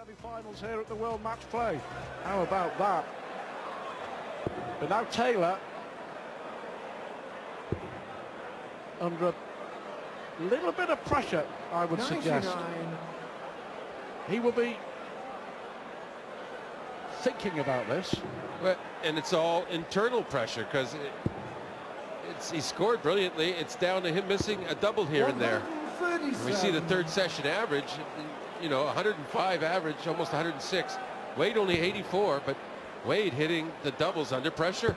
Semi-finals here at the World Matchplay. How about that? But now Taylor under a little bit of pressure, I would suggest. He will be thinking about this. Well, and it's all internal pressure because he scored brilliantly. It's down to him missing a double here and there. We see the third session average, 105 average, almost 106. Wade only 84, but Wade hitting the doubles under pressure.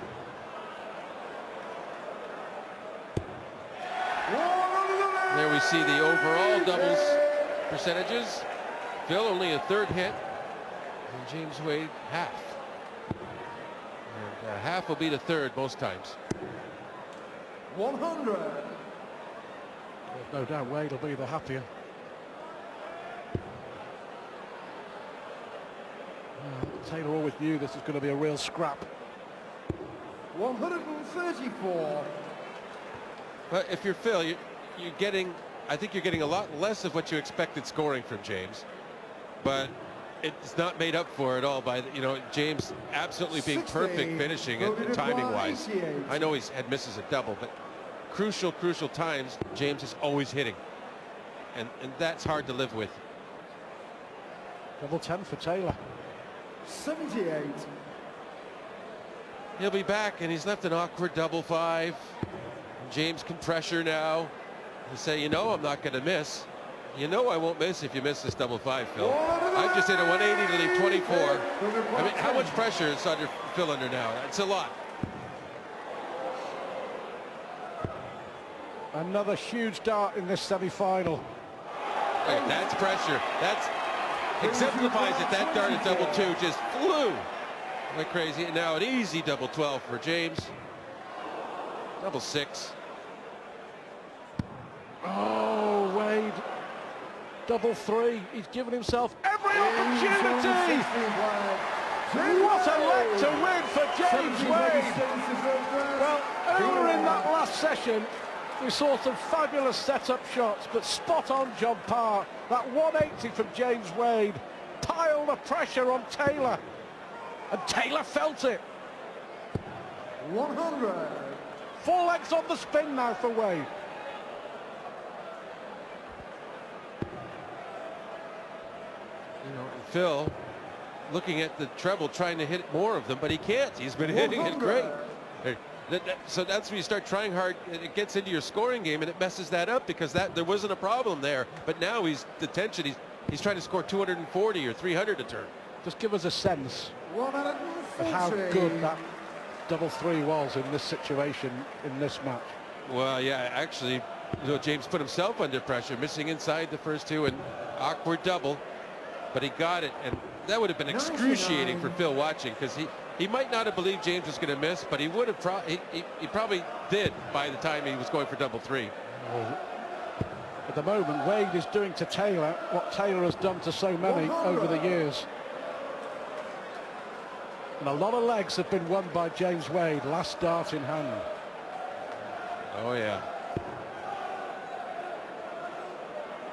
There we see the overall doubles percentages. Phil only a third hit, and James Wade half. And half will be the third most times. 100. There's no doubt Wade will be the happier. Taylor always knew this was going to be a real scrap. 134. But if you're Phil, I think you're getting a lot less of what you expected scoring from James, but it's not made up for at all by James absolutely being 60, perfect finishing and timing wise. I know he's had misses at double, but crucial times James is always hitting, and that's hard to live with. Double 10 for Taylor. 78. He'll be back, and he's left an awkward double 5. James can pressure now and say, I'm not going to miss. I won't miss if you miss this double 5, Phil. I've just hit a 180 to leave 24. I mean, how much pressure is Phil under now? It's a lot. Another huge dart in this semi-final. Right, that's pressure. That's exemplifies it. That dart at double 2 just flew like crazy. And now an easy double 12 for James. Double 6. Oh, Wade. Double 3. He's given himself every opportunity. What a leg to win for James Wade. Well, earlier in that last session, we saw some fabulous setup shots, but spot on John Parr. That 180 from James Wade piled the pressure on Taylor, and Taylor felt it. 100. 4 legs on the spin now for Wade. Phil looking at the treble, trying to hit more of them, but he can't. He's been hitting it great. So that's when you start trying hard, it gets into your scoring game, and it messes that up because there wasn't a problem there. But now he's he's trying to score 240 or 300 a turn. Just give us a sense 140. of how good that double 3 was in this situation, in this match. Well, yeah, actually, James put himself under pressure, missing inside the first 2, and awkward double, but he got it, and that would have been excruciating for Phil watching, because he might not have believed James was going to miss, but he would have he probably did by the time he was going for double 3. At the moment, Wade is doing to Taylor what Taylor has done to so many over the years. And a lot of legs have been won by James Wade, last dart in hand. Oh, yeah.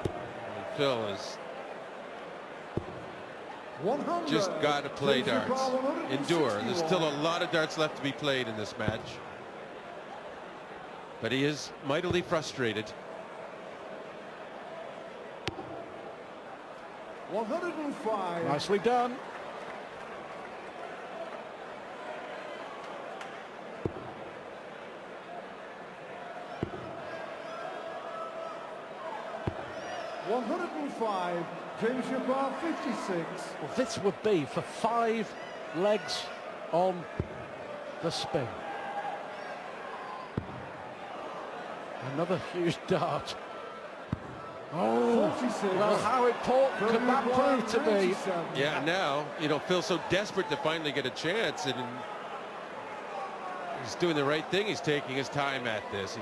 And Phil is just got to play darts. Endure. There's still a lot of darts left to be played in this match. But he is mightily frustrated. 105. Nicely done. $105. James Parr 56. Well, this would be for 5 legs on the spin. Another huge dart. Oh, 46. well, how important could that prove to be? Yeah, now, Phil's so desperate to finally get a chance, and he's doing the right thing. He's taking his time at this.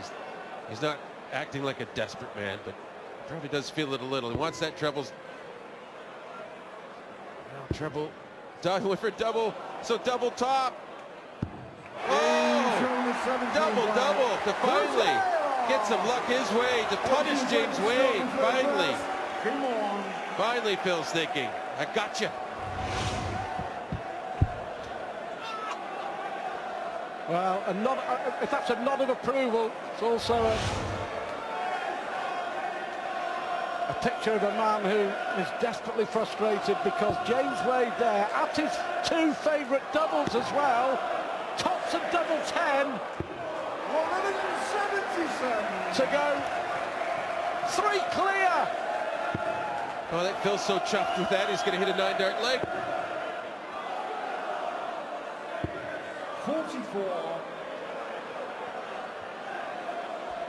He's not acting like a desperate man, but probably does feel it a little. He wants that trebles. Treble. Went for double. So double top. Oh! Double to finally get some luck his way to punish James Wade. Finally. Phil's thinking, I got you. Well, a nod, if that's a nod of approval, it's also a picture of a man who is desperately frustrated because James Wade there, at his two favourite doubles as well, tops and double 10. 177. To go. 3 clear. Oh, that Phil's so chuffed with that, he's going to hit a 9-dart leg. 44.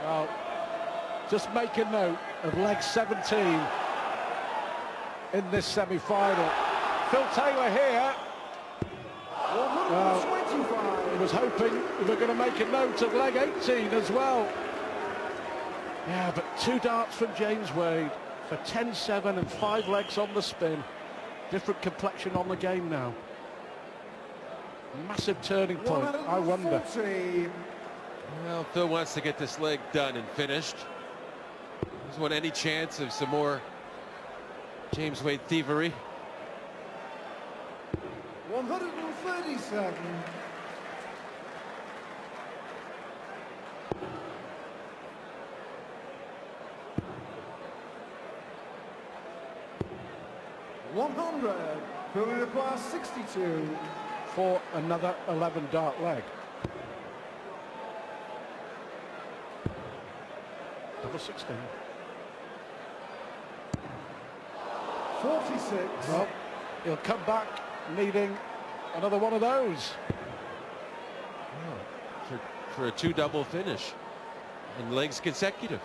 Well, just make a note of leg 17 in this semi-final. Phil Taylor here. 125. He was hoping we were going to make a note of leg 18 as well. Yeah, but 2 darts from James Wade for 10-7 and 5 legs on the spin. Different complexion on the game now. Massive turning point, I wonder. 140. Well, Phil wants to get this leg done and finished. Doesn't want any chance of some more James Wade thievery. 137. Who requires 62. For another 11 dart leg. Double 16. 46. Well, he'll come back needing another one of those. For a 2-double finish. And legs consecutive.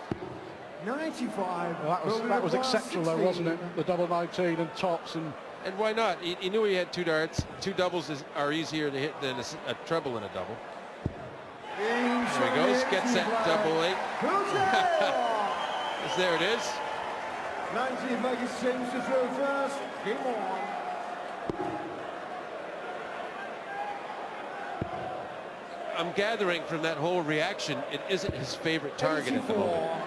95. Well, that was exceptional though, wasn't it? The double 19 and tops and... And why not? He knew he had 2 darts. 2 doubles are easier to hit than a treble and a double. There he goes, gets that double 8. Yes, there it is. 90 Vegas James to throw first. Game on. I'm gathering from that whole reaction, it isn't his favorite target at the moment.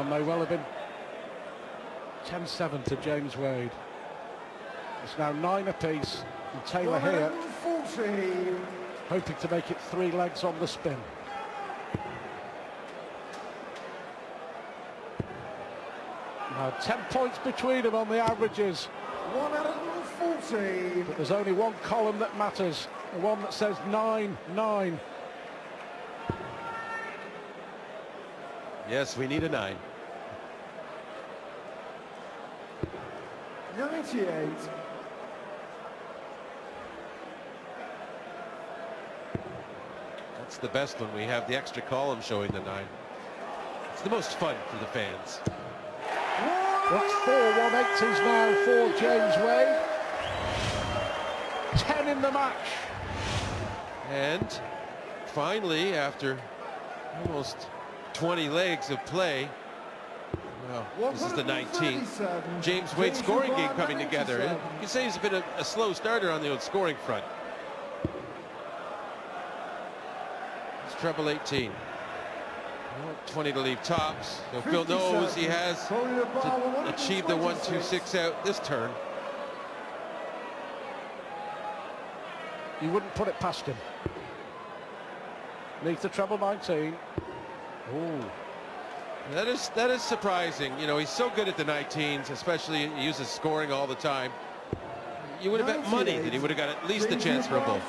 May well have been 10-7 to James Wade. It's now 9 apiece, and Taylor here 140. hoping to make it 3 legs on the spin. Now 10 points between them on the averages. 140. But there's only one column that matters, the one that says 9-9. Yes, we need a 9. 98. That's the best one. We have the extra column showing the 9. It's the most fun for the fans. That's 4 180s now for James Wade. 10 in the match. And finally, after almost 20 legs of play, well, this is the 19th. James Wade scoring game coming together. You can say he's been a slow starter on the old scoring front. It's treble 18. 20 to leave tops. So Phil knows he has to achieve the 1-2-6 out this turn. You wouldn't put it past him. Needs the treble 19. Ooh. That is surprising. You know, he's so good at the 19s, especially he uses scoring all the time. You would have bet money that he would have got at least a chance for a ball.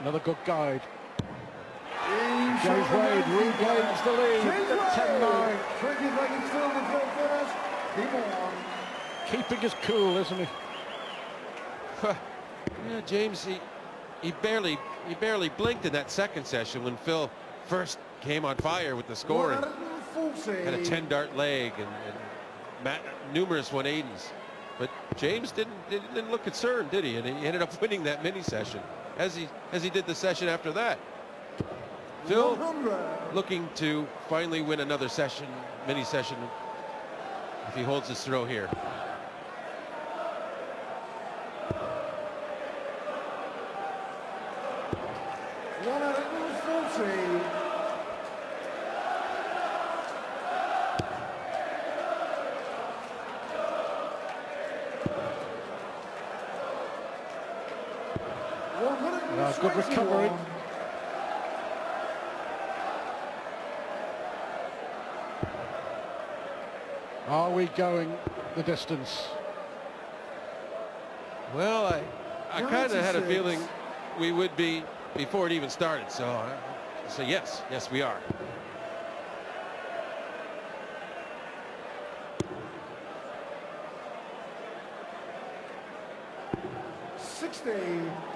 Another good guide. James Wade regains the lead at 10-9. Keeping his cool, isn't he? Yeah, James, he barely blinked in that second session when Phil first came on fire with the scoring. Had a 10-dart leg and numerous 180s. But James didn't look concerned, did he? And he ended up winning that mini session, as he did the session after that. Phil looking to finally win another mini session, if he holds his throw here. 140. Good recovery. Are we going the distance? Well, I kind of had a 96. feeling we would be before it even started. So yes, we are.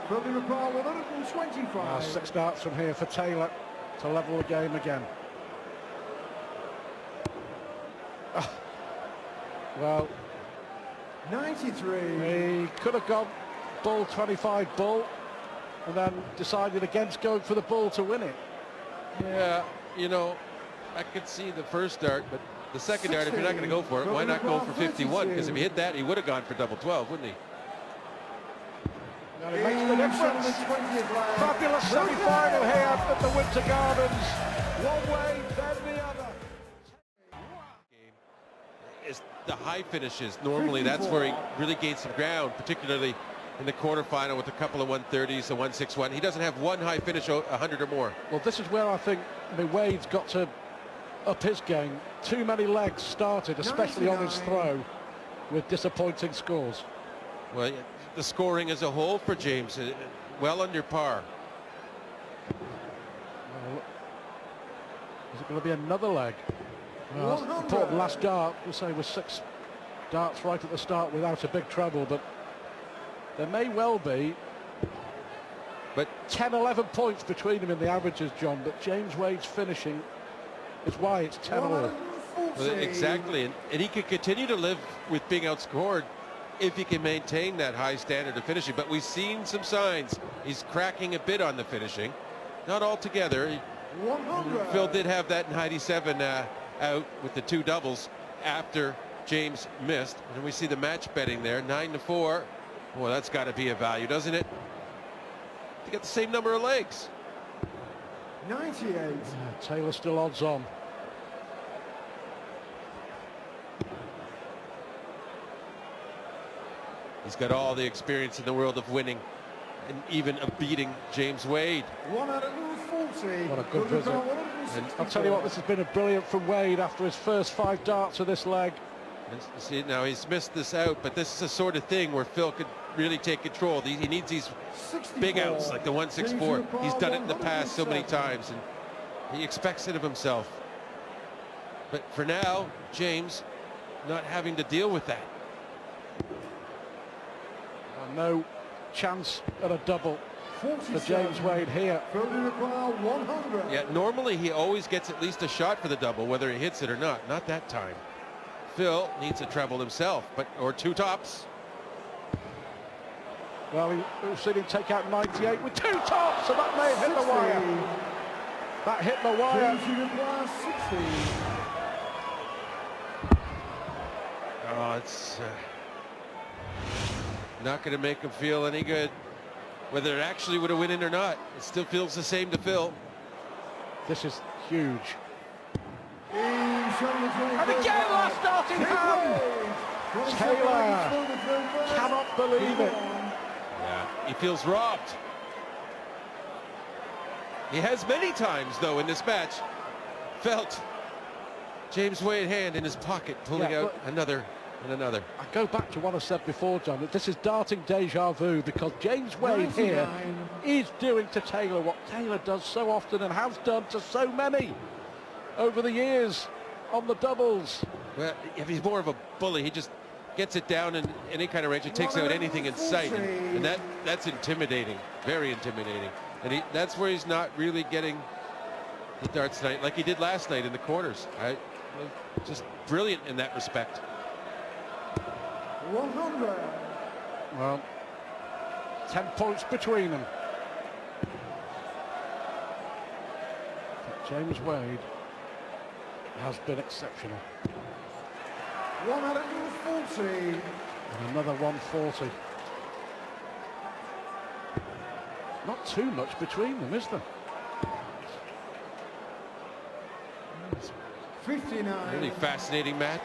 From the reply, 125. 6 darts from here for Taylor to level the game again. Well, 93. he could have gone bull 25 bull and then decided against going for the bull to win it. Yeah, you know, I could see the first dart, but the second dart, if you're not going to go for it, why not go for 51? Because if he hit that, he would have gone for double 12, wouldn't he? And it makes the difference. Fabulous semi-final here at the Winter Gardens. One way, then the other. Is the high finishes. Normally, that's where he really gains some ground, particularly in the quarterfinal with a couple of 130s, a 161. He doesn't have one high finish 100 or more. Well, this is where I think Wade's got to up his game. Too many legs started, especially on his throw, with disappointing scores. Well, the scoring as a whole for James, well under par. Well, is it going to be another leg? Well, important last dart, we'll say, was 6 darts right at the start without a big treble, but there may well be. But 10, 11 points between them in the averages, John, but James Wade's finishing is why it's 10 all. Well, exactly, and he could continue to live with being outscored if he can maintain that high standard of finishing. But we've seen some signs he's cracking a bit on the finishing, not altogether. Phil did have that in 97 out with the 2 doubles after James missed, and we see the match betting there, 9-4. Well, that's got to be a value, doesn't it? They got the same number of legs. 98. Taylor still odds on. He's got all the experience in the world of winning and even of beating James Wade. 140. What a good visit. And I'll tell you what, this has been a brilliant from Wade after his first 5 darts of this leg. And see, now he's missed this out, but this is the sort of thing where Phil could really take control. He needs these big outs like the 164. He's done it in the past so many times, and he expects it of himself. But for now, James not having to deal with that. No chance at a double for James Wade here. Yeah, normally he always gets at least a shot for the double, whether he hits it or not. Not that time. Phil needs a treble himself, or 2 tops. Well, we've seen him take out 98 with 2 tops, so that may have hit the wire. That hit the wire. Oh, it's not going to make him feel any good. Whether it actually would have went in or not, it still feels the same to Phil. This is huge. And again, last starting hand. Taylor cannot believe it. Yeah, he feels robbed. He has many times, though, in this match, felt James Wade hand in his pocket, pulling out another and another. I go back to what I said before, John, that this is darting deja vu, because James Wade here is doing to Taylor what Taylor does so often and has done to so many over the years on the doubles. Well, if he's more of a bully, he just gets it down in any kind of range and takes out anything in sight, and that's intimidating, very intimidating. And that's where he's not really getting the darts tonight like he did last night in the quarters. Just brilliant in that respect. 100. Well, 10 points between them. But James Wade has been exceptional. 140. And another 140. Not too much between them, is there? 59. Really fascinating match.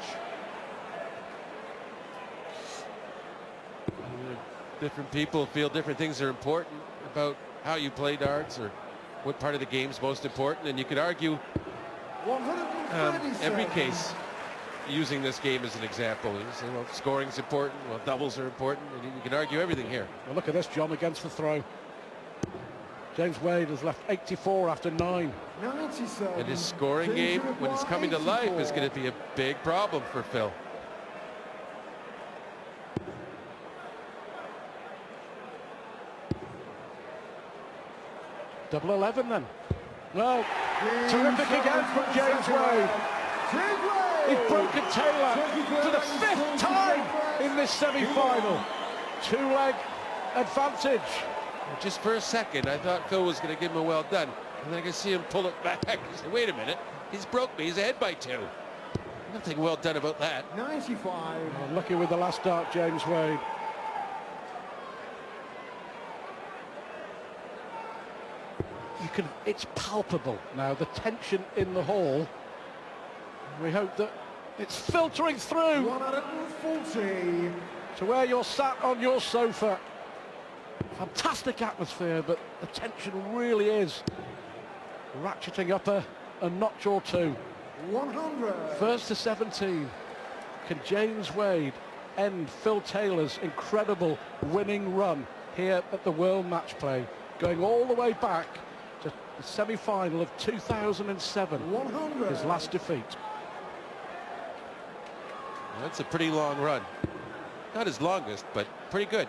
Different people feel different things are important about how you play darts or what part of the game's most important, and you could argue 137. every case using this game as an example. You say, well, scoring's important, well, doubles are important, and you can argue everything here. Well, look at this, John, against the throw. James Wade has left 84 after 9. 97. And his scoring game, when it's coming to life, is going to be a big problem for Phil. Double 11 then. Well, terrific again from James Wade. He's broken Taylor for the 5th time in this semi-final. 2-leg advantage. Just for a second, I thought Phil was going to give him a well done. And then I can see him pull it back. I said, wait a minute, he's broke me. He's ahead by 2. Nothing well done about that. 95. Oh, lucky with the last dart, James Wade. It's palpable now, the tension in the hall. We hope that it's filtering through 140. to where you're sat on your sofa. Fantastic atmosphere, but the tension really is ratcheting up a notch or two. 100. First to 17. Can James Wade end Phil Taylor's incredible winning run here at the World Matchplay, going all the way back to the semi-final of 2007, 100. his last defeat. That's a pretty long run. Not his longest, but pretty good.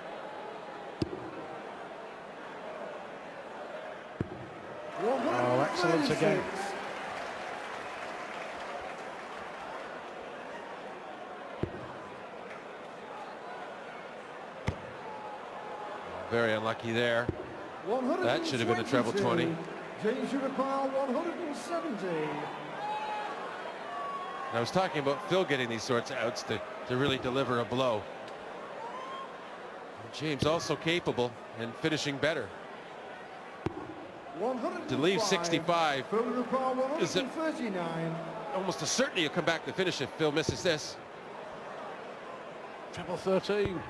Oh, excellent again. Very unlucky there. That should have been a treble 20. James should have piled 170. And I was talking about Phil getting these sorts of outs to really deliver a blow. And James also capable and finishing better. To leave 65 is almost a certainty you'll come back to finish if Phil misses this. Treble 13.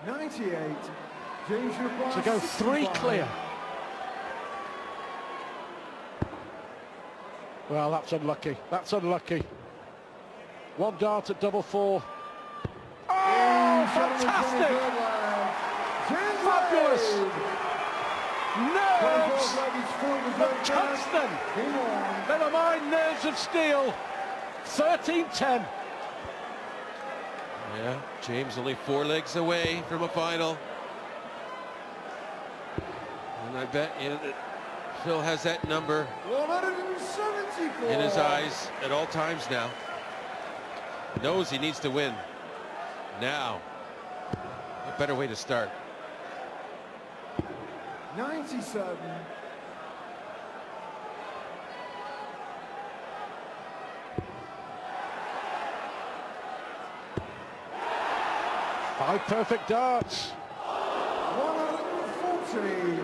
98. James To go 3 clear. Well, that's unlucky. That's unlucky. 1 dart at double 4. Oh, fantastic! Fabulous! Nerves of tungsten! Never mind nerves of steel. 13-10. Yeah, James only 4 legs away from a final. And I bet you that Phil has that number 174. in his eyes at all times now. Knows he needs to win. Now, a better way to start. 97. Five perfect darts. 140.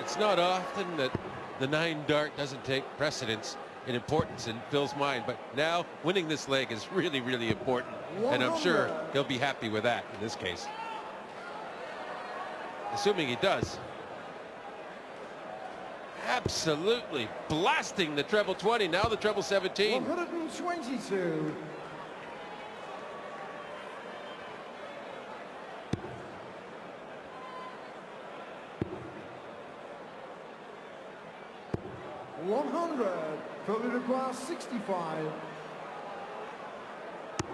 It's not often that the 9 dart doesn't take precedence in importance in Phil's mind, but now winning this leg is really, really important. And I'm sure he'll be happy with that in this case. Assuming he does. Absolutely blasting the treble 20, now the treble 17. 122. Probably requires 65.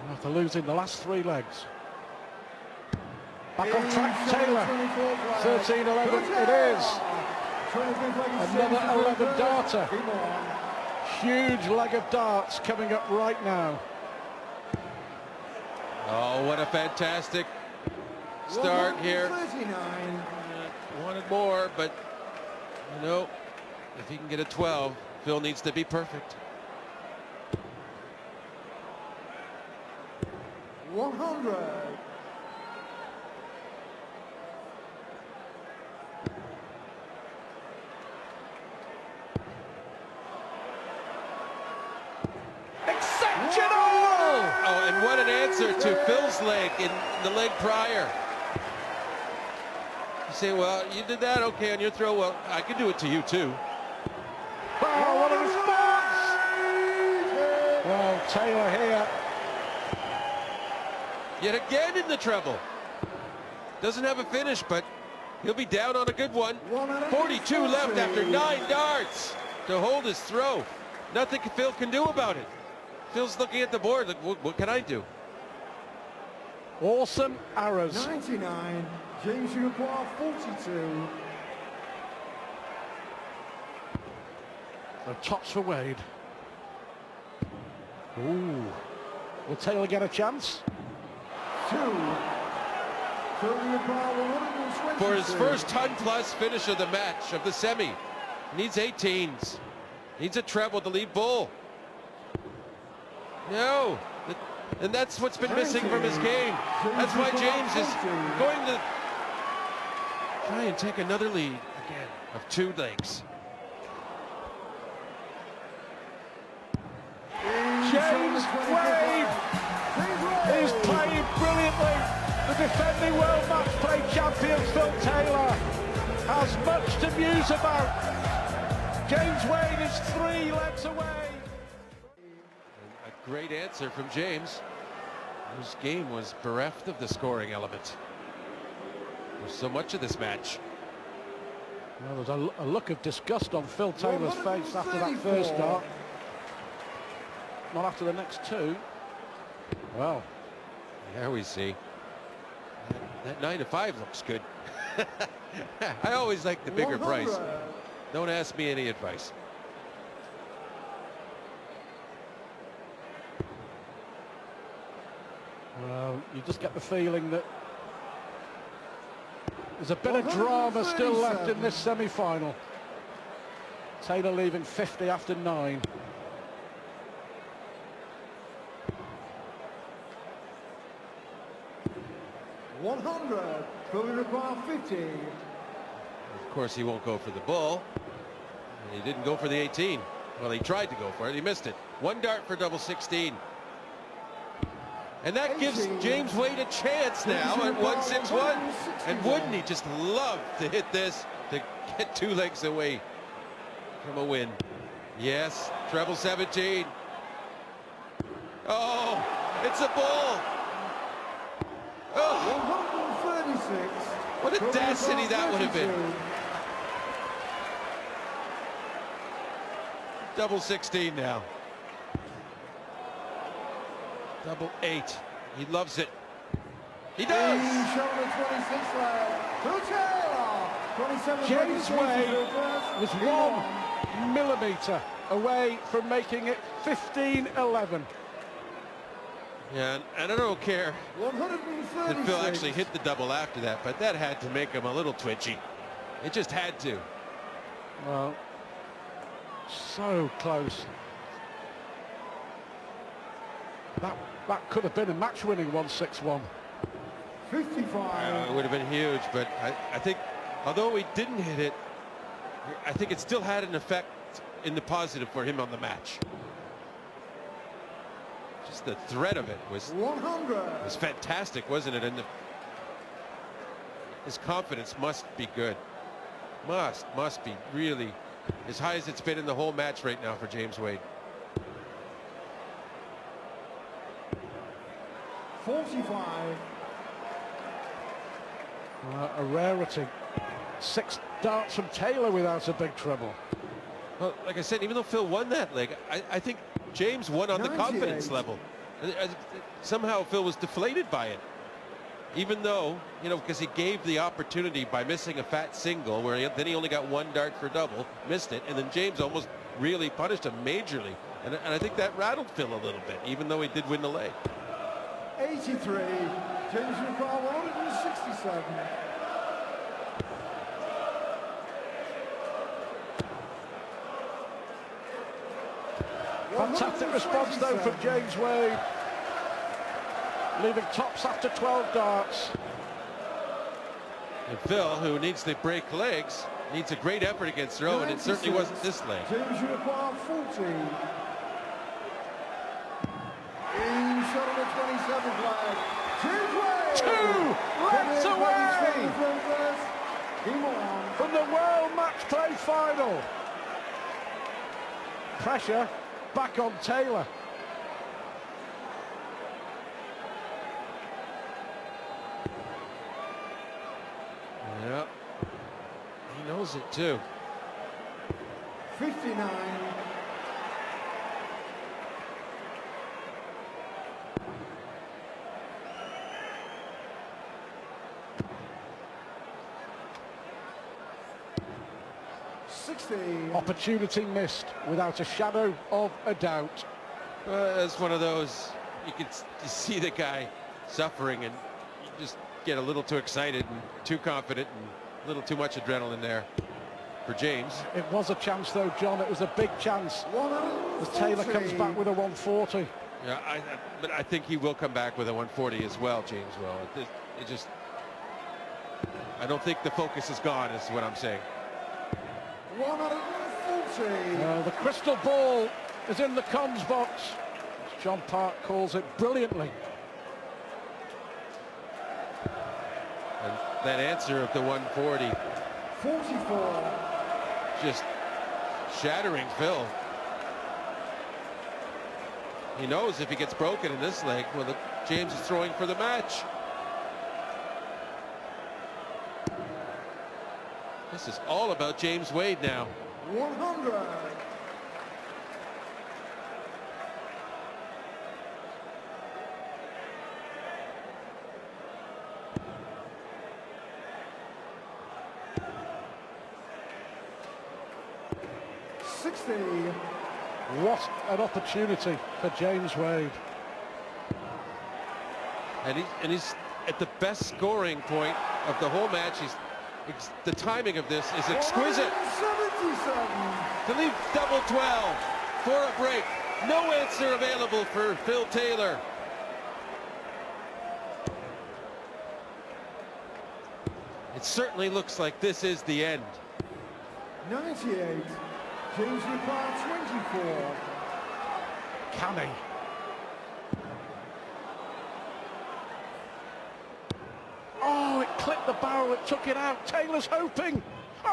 After losing the last 3 legs. Back on track, Taylor. 13-11 it is. Another 11 darter. Huge leg of darts coming up right now. Oh, what a fantastic start here. Wanted more, but you know, if he can get a 12, Phil needs to be perfect. 100. answer to Phil's leg in the leg prior. You say, well, you did that, okay, on your throw. Well, I can do it to you too. Oh, what a response! Well, Taylor here. Yet again in the treble. Doesn't have a finish, but he'll be down on a good one. 42 left after 9 darts to hold his throw. Nothing Phil can do about it. Phil's looking at the board, like, what can I do? Awesome arrows. 99, James Uruguay 42. The tops for Wade. Ooh. Will Taylor get a chance? 2. For his first ton-plus finish of the match, of the semi. Needs 18s. Needs a treble to lead bull. No. And that's what's been missing from his game. That's why James is going to try and take another lead again of 2 legs. James Wade is playing brilliantly. The defending world match play champion Phil Taylor has much to muse about. James Wade is 3 legs away. A great answer from James, whose game was bereft of the scoring element. There's so much of this match. Well, there's a look of disgust on Phil Taylor's face after that first dart. Not after the next 2. Well, there we see. That 9 to 5 looks good. I always like the bigger price. Don't ask me any advice. Well, you just get the feeling that there's a bit of drama still left in this semi-final. Taylor leaving 50 after 9. Phil Uruguay 50. Of course, he won't go for the bull. And he didn't go for the 18. Well, he tried to go for it. He missed it. 1 dart for double 16. And that gives James Wade a chance now at 161. And wouldn't he just love to hit this to get 2 legs away from a win? Yes, treble 17. Oh, it's a bull. Oh, 136. what audacity that would have been. Double 16 now. Double 8. He loves it. He does. James Wade was 1 millimetre away from making it 15-11. Yeah, and I don't care that Phil actually hit the double after that, but that had to make him a little twitchy. It just had to. Well, so close. That could have been a match-winning 161. 55. It would have been huge, but I think, although he didn't hit it, I think it still had an effect in the positive for him on the match. Just the threat of it was fantastic, wasn't it? And his confidence must be good. Must be really as high as it's been in the whole match right now for James Wade. 45. A rarity. 6 darts from Taylor without a big treble. Well, like I said, even though Phil won that leg, I think James won on the confidence level. Somehow Phil was deflated by it. Even though, you know, because he gave the opportunity by missing a fat single, where then he only got 1 dart for double, missed it, and then James almost really punished him majorly. And I think that rattled Phil a little bit, even though he did win the leg. 83, James Uruguay 167. Fantastic response though from James Wade, leaving tops after 12 darts. And Phil, who needs to break legs, needs a great effort against throw, and it certainly wasn't this leg. James Uruguay 40. In shot on the 26. 7th flag. James Wade. 2 lengths away Game on. from the World Matchplay final. Pressure back on Taylor. Yeah, he knows it too. 59. Opportunity missed without a shadow of a doubt. It's one of those, you see the guy suffering and you just get a little too excited and too confident and a little too much adrenaline there for James. It was a chance though, John. It was a big chance. As Taylor comes back with a 140. Yeah, but I think he will come back with a 140 as well, James will. It just, I don't think the focus is gone, is what I'm saying. 140. The crystal ball is in the comms box. As John Park calls it brilliantly. And that answer of the 140. 44. Just shattering Phil. He knows if he gets broken in this leg, well, James is throwing for the match. This is all about James Wade now. 100. What an opportunity for James Wade. And he's at the best scoring point of the whole match. The timing of this is exquisite. 77. To leave double 12 for a break. No answer available for Phil Taylor. It certainly looks like this is the end. 98. James Wade, 24. Can he? Oh, it clipped the barrel, it took it out. Taylor's hoping. Oh,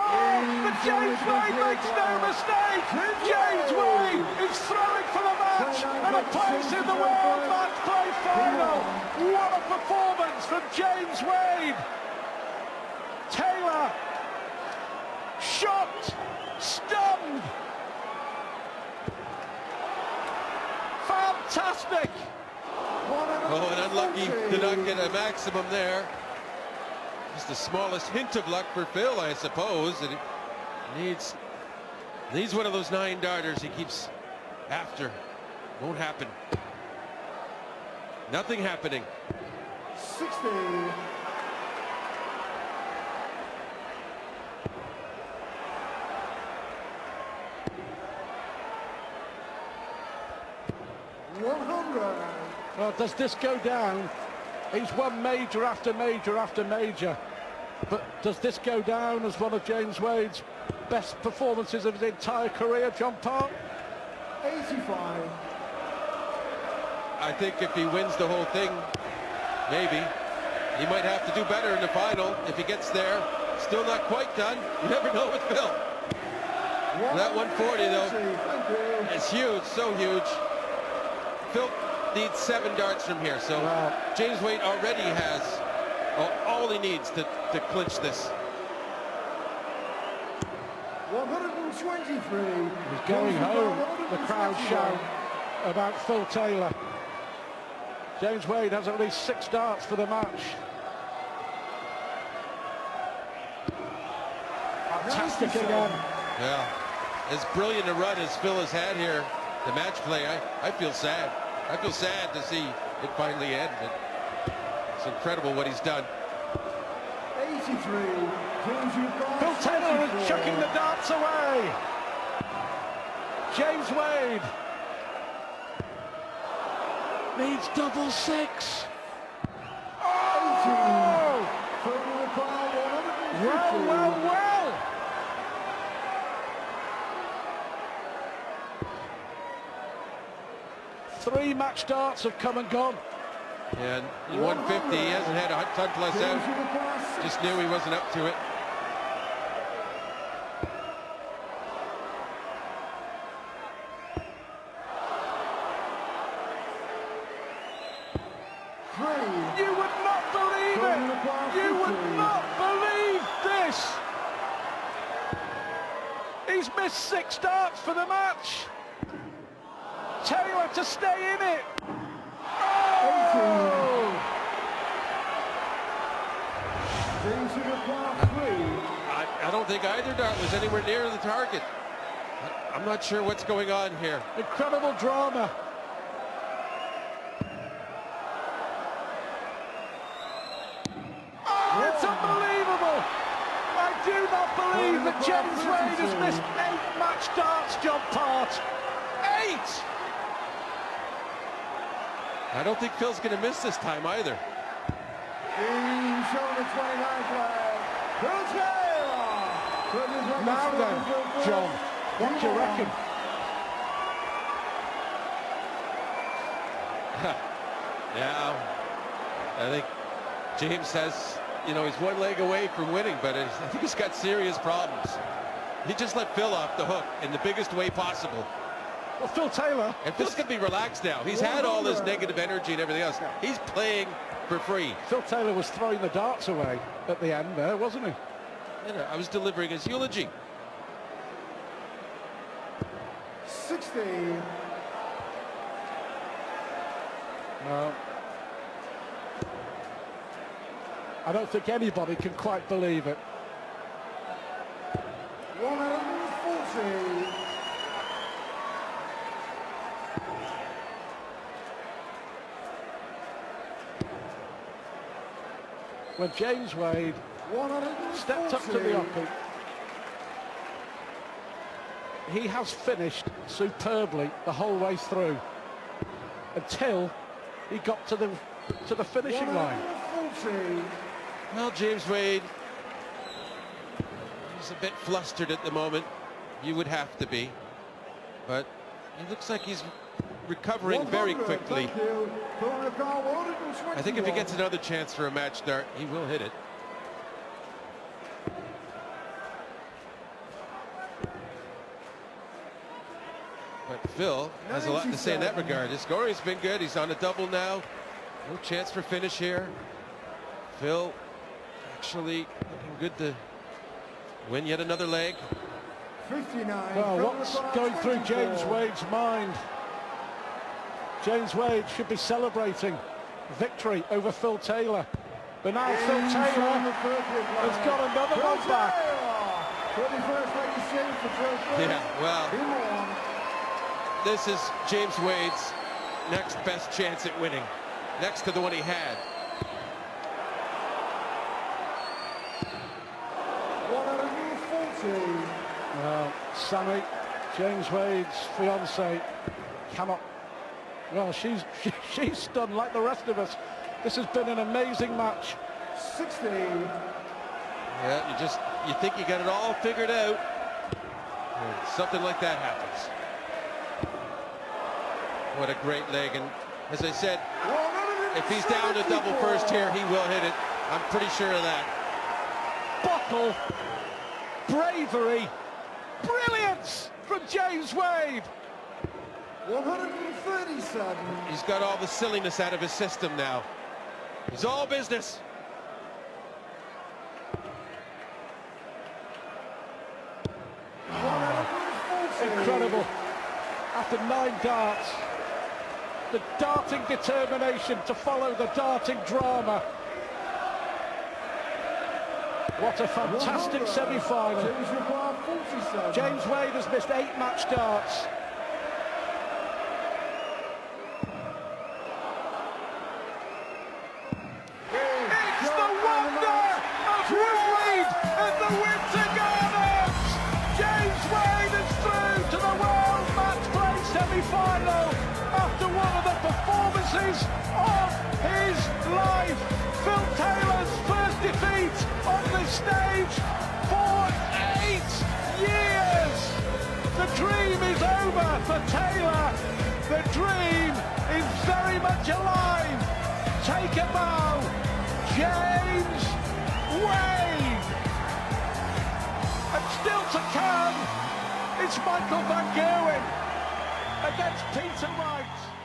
but James Wade makes no mistake. James Wade is throwing for the match and a place in the World Matchplay final. What a performance from James Wade. Taylor, shocked, stunned. Fantastic. Oh, and unlucky to not get a maximum there. Just the smallest hint of luck for Phil, I suppose. And he needs one of those 9 darters he keeps after. Won't happen. Nothing happening. 60. Well, does this go down? He's won major after major after major. But does this go down as one of James Wade's best performances of his entire career, John Park? 85. I think if he wins the whole thing, maybe. He might have to do better in the final if he gets there. Still not quite done. You never know with Phil. That 140, though, is huge, so huge. Phil needs 7 darts from here, so James Wade already has all he needs to clinch this. 123. He's going home. The crowd shout about Phil Taylor. James Wade has at least 6 darts for the match. Fantastic again. Yeah, as brilliant a run as Phil has had here, the match play, I feel sad. I feel sad to see it finally end. It's incredible what he's done. 83. Phil Taylor is chucking the darts away. James Wade needs double 6. Oh! Well. 3 match darts have come and gone. And in 150, he hasn't had a ton plus out. Just knew he wasn't up to it. You would not believe it! You would not believe this! He's missed 6 starts for the match. Taylor to stay in it. Oh! I don't think either dart was anywhere near the target. I'm not sure what's going on here. Incredible drama. Oh, it's unbelievable. I do not believe that James Wade has missed 8 match darts, John Part. 8! I don't think Phil's going to miss this time either. He's showing the 29 flag. Phil Taylor. Now then, John, what do you reckon? Now, I think James has, you know, he's 1 leg away from winning, but I think he's got serious problems. He just let Phil off the hook in the biggest way possible. Well, Phil Taylor... And Phil's going to be relaxed now. He's had all this negative energy and everything else. He's playing for free. Phil Taylor was throwing the darts away at the end there, wasn't he? You know, I was delivering his eulogy. 60. No. I don't think anybody can quite believe it. 140. When James Wade stepped up to the oppie, he has finished superbly the whole way through until he got to the finishing line. Well, James Wade, he's a bit flustered at the moment. You would have to be, but he looks like he's recovering very quickly. I think if he gets another chance for a match dart, he will hit it. But Phil has a lot to say in that regard. His scoring's been good. He's on a double now. No chance for finish here. Phil actually looking good to win yet another leg. 59. Well, what's going through James Wade's mind? James Wade should be celebrating victory over Phil Taylor. But now Phil Taylor has got another one back. Yeah, well, this is James Wade's next best chance at winning, next to the one he had. 140. Well, Sammy, James Wade's fiancée, cannot. Well, she's stunned like the rest of us. This has been an amazing match. 60. Yeah, you think you got it all figured out, and something like that happens. What a great leg, and as I said, if he's down to double first here, he will hit it. I'm pretty sure of that. Bottle, bravery, brilliance from James Wade. 137. He's got all the silliness out of his system now. He's all business. Incredible. After 9 darts, the darting determination to follow the darting drama. What a fantastic semi-final. James Wade has missed 8 match darts. It's the wonder of Wade and the Winter Gardens. James Wade is through to the World Matchplay semi-final after one of the performances of his life. Phil Taylor's first defeat on this stage for 8 years. The dream is over for Taylor. The dream is very much alive. take a bow. James Wade. And still to come, it's Michael Van Gerwen against Peter Wright.